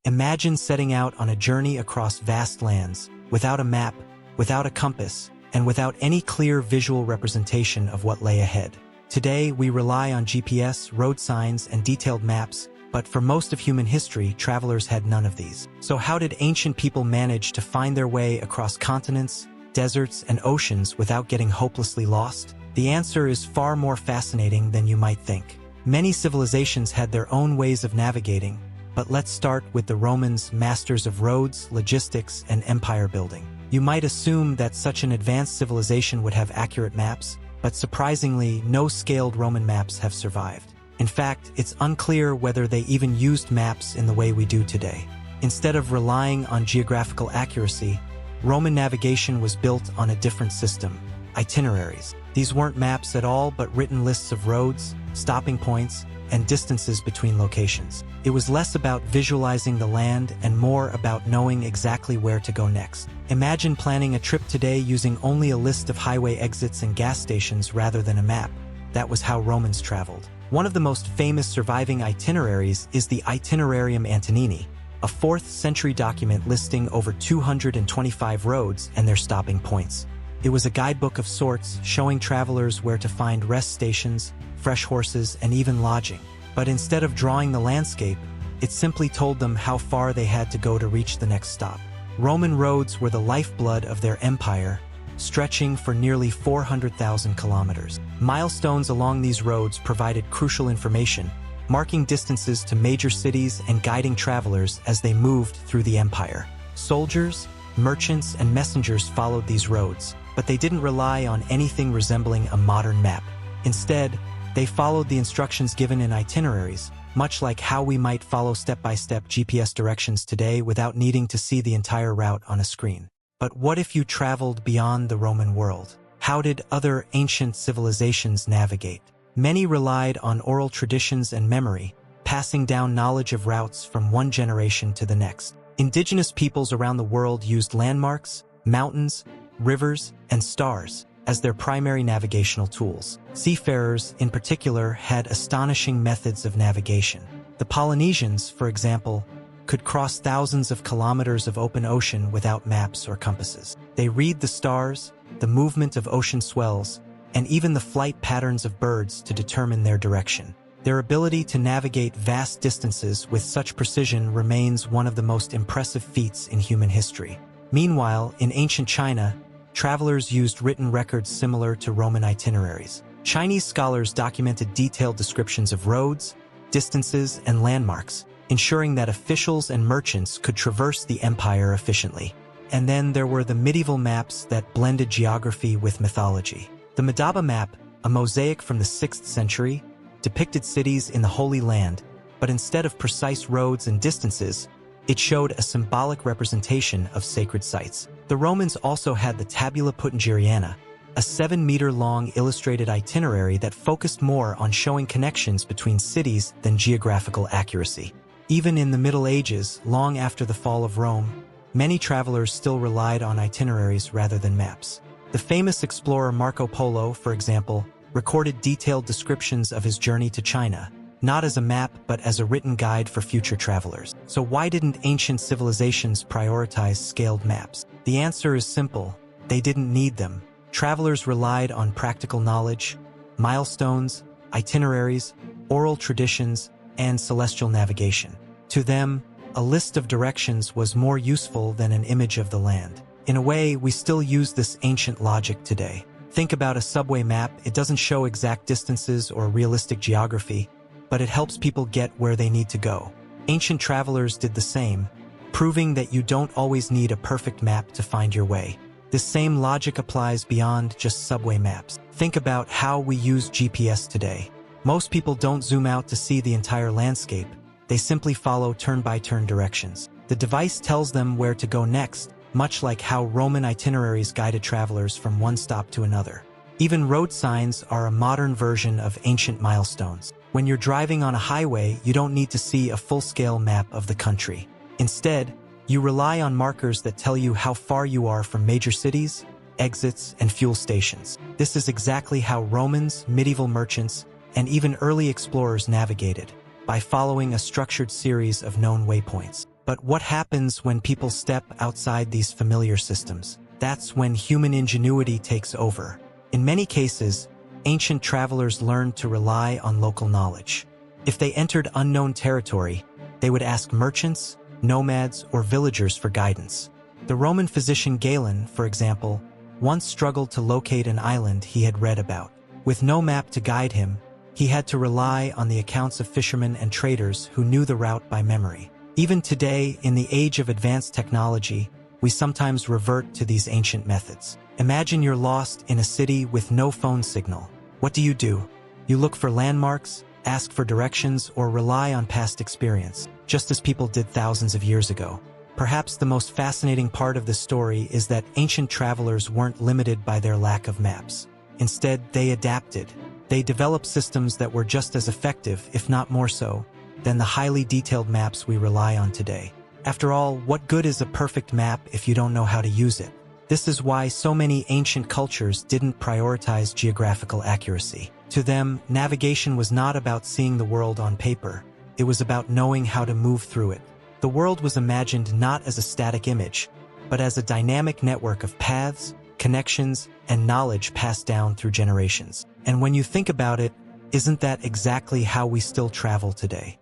Imagine setting out on a journey across vast lands, without a map, without a compass, and without any clear visual representation of what lay ahead. Today, we rely on GPS, road signs, and detailed maps, but for most of human history, travelers had none of these. So how did ancient people manage to find their way across continents, deserts, and oceans without getting hopelessly lost? The answer is far more fascinating than you might think. Many civilizations had their own ways of navigating, but let's start with the Romans, masters of roads, logistics, and empire building. You might assume that such an advanced civilization would have accurate maps, but surprisingly, no scaled Roman maps have survived. In fact, it's unclear whether they even used maps in the way we do today. Instead of relying on geographical accuracy, Roman navigation was built on a different system: itineraries. These weren't maps at all, but written lists of roads, stopping points, and distances between locations. It was less about visualizing the land and more about knowing exactly where to go next. Imagine planning a trip today using only a list of highway exits and gas stations rather than a map. That was how Romans traveled. One of the most famous surviving itineraries is the Itinerarium Antonini, a 4th century document listing over 225 roads and their stopping points. It was a guidebook of sorts, showing travelers where to find rest stations, fresh horses, and even lodging. But instead of drawing the landscape, it simply told them how far they had to go to reach the next stop. Roman roads were the lifeblood of their empire, stretching for nearly 400,000 kilometers. Milestones along these roads provided crucial information, marking distances to major cities and guiding travelers as they moved through the empire. Soldiers, merchants, and messengers followed these roads, but they didn't rely on anything resembling a modern map. Instead, they followed the instructions given in itineraries, much like how we might follow step-by-step GPS directions today without needing to see the entire route on a screen. But what if you traveled beyond the Roman world? How did other ancient civilizations navigate? Many relied on oral traditions and memory, passing down knowledge of routes from one generation to the next. Indigenous peoples around the world used landmarks, mountains, rivers, and stars as their primary navigational tools. Seafarers, in particular, had astonishing methods of navigation. The Polynesians, for example, could cross thousands of kilometers of open ocean without maps or compasses. They read the stars, the movement of ocean swells, and even the flight patterns of birds to determine their direction. Their ability to navigate vast distances with such precision remains one of the most impressive feats in human history. Meanwhile, in ancient China, travelers used written records similar to Roman itineraries. Chinese scholars documented detailed descriptions of roads, distances, and landmarks, ensuring that officials and merchants could traverse the empire efficiently. And then there were the medieval maps that blended geography with mythology. The Madaba map, a mosaic from the 6th century, depicted cities in the Holy Land, but instead of precise roads and distances, it showed a symbolic representation of sacred sites. The Romans also had the Tabula Peutingeriana, a 7-meter-long illustrated itinerary that focused more on showing connections between cities than geographical accuracy. Even in the Middle Ages, long after the fall of Rome, many travelers still relied on itineraries rather than maps. The famous explorer Marco Polo, for example, recorded detailed descriptions of his journey to China, not as a map but as a written guide for future travelers. So why didn't ancient civilizations prioritize scaled maps? The answer is simple: they didn't need them. Travelers relied on practical knowledge, milestones, itineraries, oral traditions, and celestial navigation. To them, a list of directions was more useful than an image of the land. In a way, we still use this ancient logic today. Think about a subway map. It doesn't show exact distances or realistic geography, but it helps people get where they need to go. Ancient travelers did the same, proving that you don't always need a perfect map to find your way. This same logic applies beyond just subway maps. Think about how we use GPS today. Most people don't zoom out to see the entire landscape. They simply follow turn-by-turn directions. The device tells them where to go next, much like how Roman itineraries guided travelers from one stop to another. Even road signs are a modern version of ancient milestones. When you're driving on a highway, you don't need to see a full-scale map of the country. Instead, you rely on markers that tell you how far you are from major cities, exits, and fuel stations. This is exactly how Romans, medieval merchants, and even early explorers navigated, by following a structured series of known waypoints. But what happens when people step outside these familiar systems? That's when human ingenuity takes over. In many cases, ancient travelers learned to rely on local knowledge. If they entered unknown territory, they would ask merchants, nomads, or villagers for guidance. The Roman physician Galen, for example, once struggled to locate an island he had read about. With no map to guide him, he had to rely on the accounts of fishermen and traders who knew the route by memory. Even today, in the age of advanced technology, we sometimes revert to these ancient methods. Imagine you're lost in a city with no phone signal. What do? You look for landmarks, ask for directions, or rely on past experience, just as people did thousands of years ago. Perhaps the most fascinating part of the story is that ancient travelers weren't limited by their lack of maps. Instead, they adapted. They developed systems that were just as effective, if not more so, than the highly detailed maps we rely on today. After all, what good is a perfect map if you don't know how to use it? This is why so many ancient cultures didn't prioritize geographical accuracy. To them, navigation was not about seeing the world on paper. It was about knowing how to move through it. The world was imagined not as a static image, but as a dynamic network of paths, connections, and knowledge passed down through generations. And when you think about it, isn't that exactly how we still travel today?